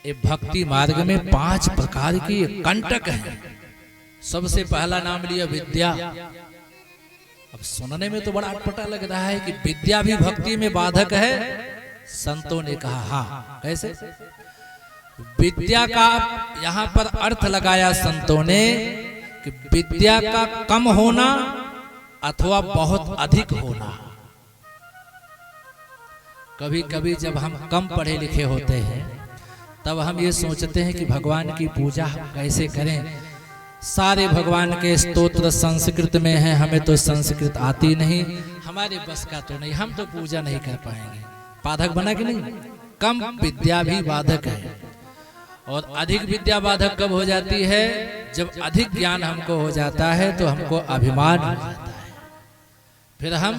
ये भक्ति मार्ग में 5 प्रकार की कंटक हैं। सबसे पहला नाम लिया विद्या। अब सुनने में तो बड़ा अटपटा लग रहा है कि विद्या भी भक्ति में बाधक है। संतों ने कहा हाँ, कैसे? विद्या का यहां पर अर्थ लगाया संतों ने कि विद्या का कम होना अथवा बहुत अधिक होना। कभी कभी जब हम कम पढ़े लिखे होते हैं तब हम ये सोचते हैं कि भगवान की पूजा कैसे करें। सारे भगवान के स्तोत्र संस्कृत में हैं, हमें तो संस्कृत आती नहीं, हमारे बस का तो नहीं, हम तो पूजा नहीं कर पाएंगे। बाधक बना कि नहीं? कम विद्या भी बाधक है। और अधिक विद्या बाधक कब हो जाती है? जब अधिक ज्ञान हमको हो जाता है तो हमको अभिमान हो जाता है, फिर हम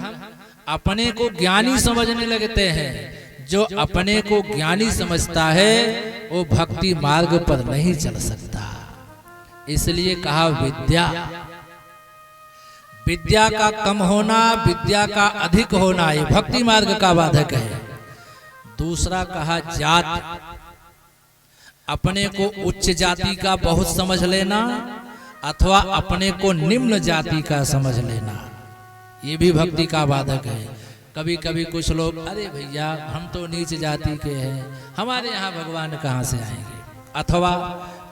अपने को ज्ञानी समझने लगते हैं। जो अपने को ज्ञानी समझता है वो भक्ति मार्ग पर नहीं चल सकता। इसलिए कहा विद्या। विद्या का कम होना, विद्या का अधिक होना, ये भक्ति मार्ग का बाधक है। दूसरा कहा जात। अपने को उच्च जाति का बहुत समझ लेना अथवा अपने को निम्न जाति का समझ लेना, ये भी भक्ति का बाधक है। कभी कभी कुछ लोग, अरे भैया हम तो नीच जाति के हैं, हमारे यहाँ भगवान कहाँ से आएंगे। अथवा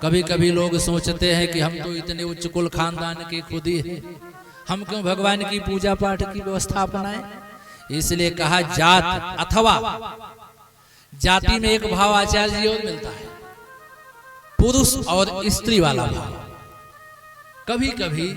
कभी कभी लोग सोचते हैं कि हम तो इतने उच्च कुल खानदान के खुद ही हैं, हम क्यों भगवान की पूजा पाठ की व्यवस्था अपनाएं। इसलिए कहा जात। अथवा जाति में एक भाव आचार्य जी और मिलता है, पुरुष और स्त्री वाला भाव। कभी कभी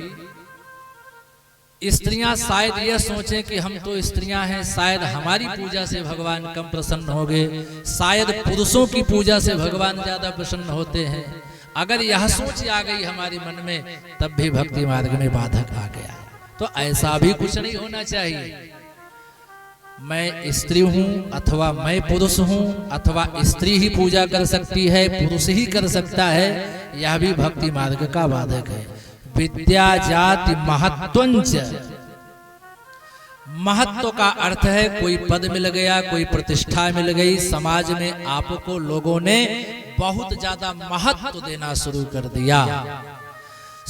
स्त्रियां शायद यह सोचें कि हम तो स्त्रियां हैं, शायद हमारी पूजा से भगवान कम प्रसन्न हो गए, शायद पुरुषों की पूजा से भगवान ज्यादा प्रसन्न होते हैं। अगर यह सोच आ गई हमारे मन में तब भी भक्ति मार्ग में बाधक आ गया। तो ऐसा भी कुछ नहीं होना चाहिए। मैं स्त्री हूं अथवा मैं पुरुष हूं अथवा स्त्री ही पूजा कर सकती है, पुरुष ही कर सकता है, यह भी भक्ति मार्ग का बाधक है। विद्या जाति महत्वंच। महत्व का अर्थ है कोई पद मिल गया, कोई प्रतिष्ठा मिल गई, समाज में आपको लोगों ने बहुत ज्यादा महत्व देना शुरू कर दिया।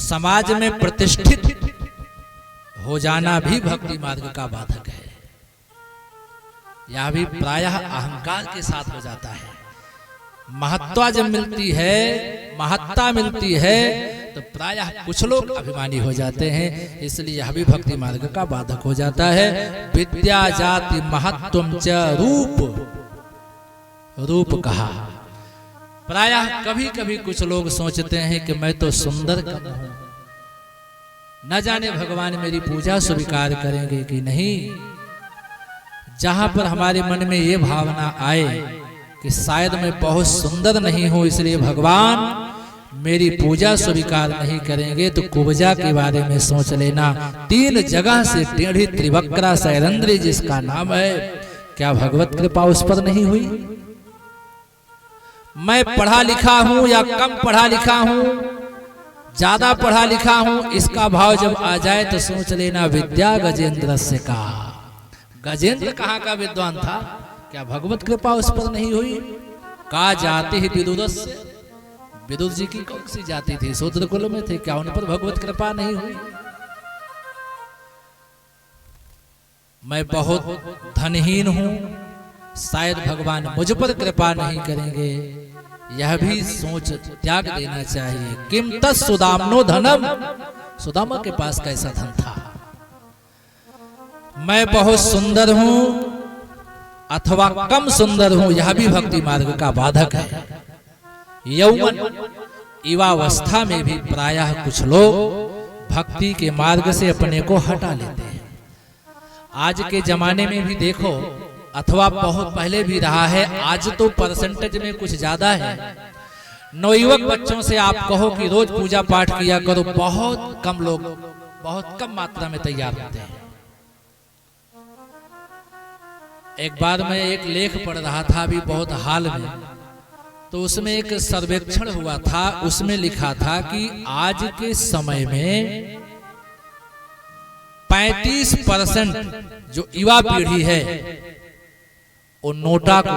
समाज में प्रतिष्ठित हो जाना भी भक्ति मार्ग का बाधक है। यह भी प्रायः अहंकार के साथ हो जाता है। महत्ता जब मिलती है, महत्ता मिलती है तो प्रायः कुछ लोग अभिमानी हो जाते हैं। इसलिए यह भी भक्ति मार्ग का बाधक हो जाता है। विद्या जाति महत्वम च रूप। रूप कहा। प्रायः कभी कभी कुछ लोग सोचते हैं कि मैं तो सुंदर कम हूं, न जाने भगवान मेरी पूजा स्वीकार करेंगे कि नहीं। जहां पर हमारे मन में ये भावना आए कि शायद मैं बहुत सुंदर नहीं हूं इसलिए भगवान मेरी पूजा स्वीकार नहीं करेंगे, तो कुब्जा के बारे में सोच लेना। 3 जगह से टेढ़ी त्रिवक्रा शैलेंद्र जिसका नाम है, क्या भगवत कृपा उस पर नहीं हुई? मैं पढ़ा लिखा हूं या कम पढ़ा लिखा हूं, ज्यादा पढ़ा लिखा हूं, इसका भाव जब आ जाए तो सोच लेना विद्या गजेंद्र से का। गजेंद्र कहाँ का विद्वान था? क्या भगवत कृपा उस पर नहीं हुई? का जाति ही विदुरस्य। विदुर जी की कौन सी जाति थी? शूद्र कुल में थे, क्या उन पर भगवत कृपा नहीं हुई? मैं बहुत धनहीन हूं, शायद भगवान मुझ पर कृपा नहीं करेंगे, यह भी सोच त्याग देना चाहिए। किम तस् सुदाम्नो धनम। सुदामा के पास कैसा धन था? मैं बहुत सुंदर हूं अथवा कम सुंदर हूं, यह भी भक्ति मार्ग का बाधक है। यौवन युवावस्था में भी प्रायः कुछ लोग भक्ति के मार्ग से अपने को हटा लेते हैं। आज के जमाने में भी देखो, अथवा बहुत पहले भी रहा है, आज तो परसेंटेज में कुछ ज्यादा है। नवयुवक बच्चों से आप कहो कि रोज पूजा पाठ किया करो, बहुत कम लोग, बहुत कम मात्रा में तैयार होते हैं। एक बार मैं एक लेख पढ़ रहा था अभी बहुत हाल में, तो उसमें एक सर्वेक्षण हुआ था, उसमें लिखा था कि आज के समय में 35% जो युवा पीढ़ी है वो नोटा को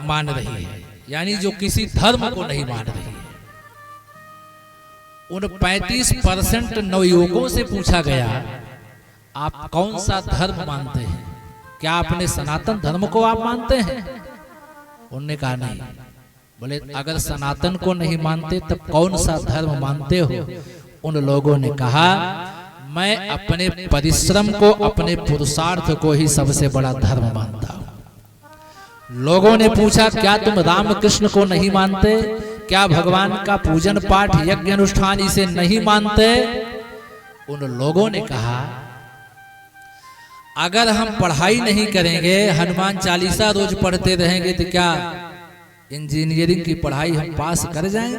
मान रही है। यानी जो किसी धर्म को नहीं मान रही है। उन 35% नवयुवकों से पूछा गया, आप कौन सा धर्म मानते हैं? क्या अपने सनातन धर्म को आप मानते हैं? उन्होंने कहा नहीं। बोले अगर सनातन को नहीं मानते तब कौन सा धर्म मानते हो? उन लोगों ने कहा, मैं अपने परिश्रम को, अपने पुरुषार्थ को ही सबसे बड़ा धर्म मानता हूं। लोगों ने पूछा, क्या तुम रामकृष्ण को नहीं मानते? क्या भगवान का पूजन पाठ यज्ञ अनुष्ठान इसे नहीं मानते? उन लोगों ने कहा, अगर हम पढ़ाई नहीं करेंगे, हनुमान चालीसा रोज पढ़ते रहेंगे, तो क्या इंजीनियरिंग की पढ़ाई हम पास कर जाएंगे?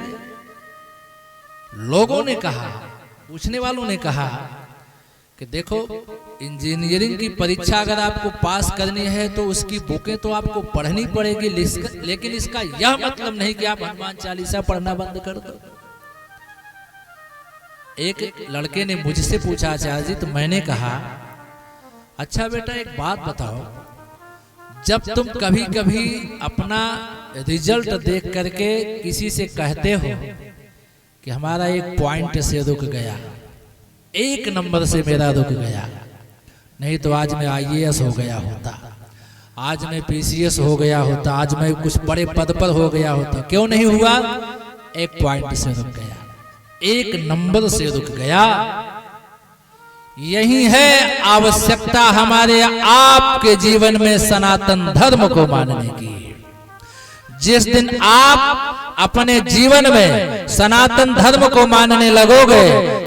लोगों ने कहा, पूछने वालों ने कहा कि देखो, इंजीनियरिंग की परीक्षा अगर आपको पास करनी है तो उसकी बुकें तो आपको पढ़नी पड़ेगी, लेकिन इसका यह मतलब नहीं कि आप हनुमान चालीसा पढ़ना बंद कर दो। एक लड़के ने मुझसे पूछा, आचार्य जी, तो मैंने कहा, अच्छा बेटा एक बात बताओ, जब तुम कभी कभी अपना रिजल्ट देख करके किसी से कहते हो कि हमारा एक पॉइंट से रुक गया, एक नंबर से मेरा रुक गया, नहीं तो आज मैं IAS हो गया होता, आज मैं PCS हो गया होता, आज मैं कुछ बड़े पद पर हो गया होता, क्यों नहीं हुआ? एक पॉइंट से रुक गया, एक नंबर से रुक गया। यही है आवश्यकता हमारे आपके जीवन में सनातन धर्म को मानने की। जिस दिन आप अपने जीवन में सनातन धर्म को मानने लगोगे,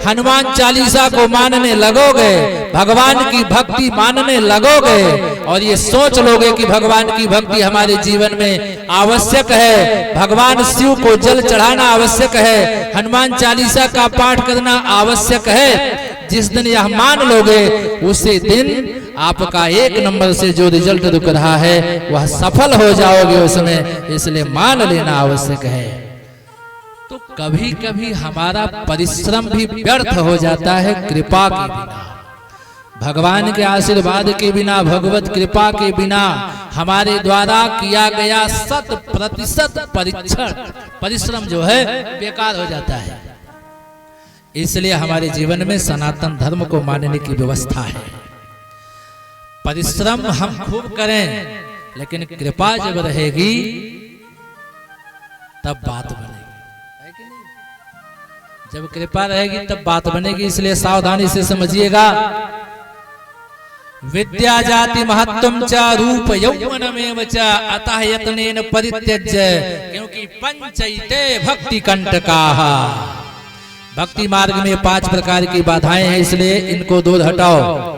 हनुमान चालीसा को मानने लगोगे, भगवान की भक्ति मानने लगोगे और ये सोच लोगे कि भगवान की भक्ति हमारे जीवन में आवश्यक है, भगवान शिव को जल चढ़ाना आवश्यक है, हनुमान चालीसा का पाठ करना आवश्यक है, जिस दिन यह मान लोगे उसी दिन आपका एक नंबर से जो रिजल्ट रुक रहा है वह सफल हो जाओगे उसमें, इसलिए मान लेना आवश्यक है। तो कभी कभी हमारा परिश्रम भी व्यर्थ हो जाता है कृपा के बिना, भगवान के आशीर्वाद के बिना, भगवत कृपा के बिना हमारे द्वारा किया गया 100% परिश्रम जो है बेकार हो जाता है। इसलिए हमारे जीवन में सनातन धर्म को मानने की व्यवस्था है। परिश्रम हम खूब करें, लेकिन कृपा जब रहेगी तब बात बनेगी, है कि नहीं? जब कृपा रहेगी तब बात बनेगी, इसलिए सावधानी से समझिएगा। विद्या जाति महत्वम च रूप यौवनमेव च अतः यत्नेन परित्यज्य, क्योंकि पंचैते भक्ति कंटकाः। भक्ति मार्ग में 5 प्रकार की बाधाएं हैं, इसलिए इनको दूर हटाओ।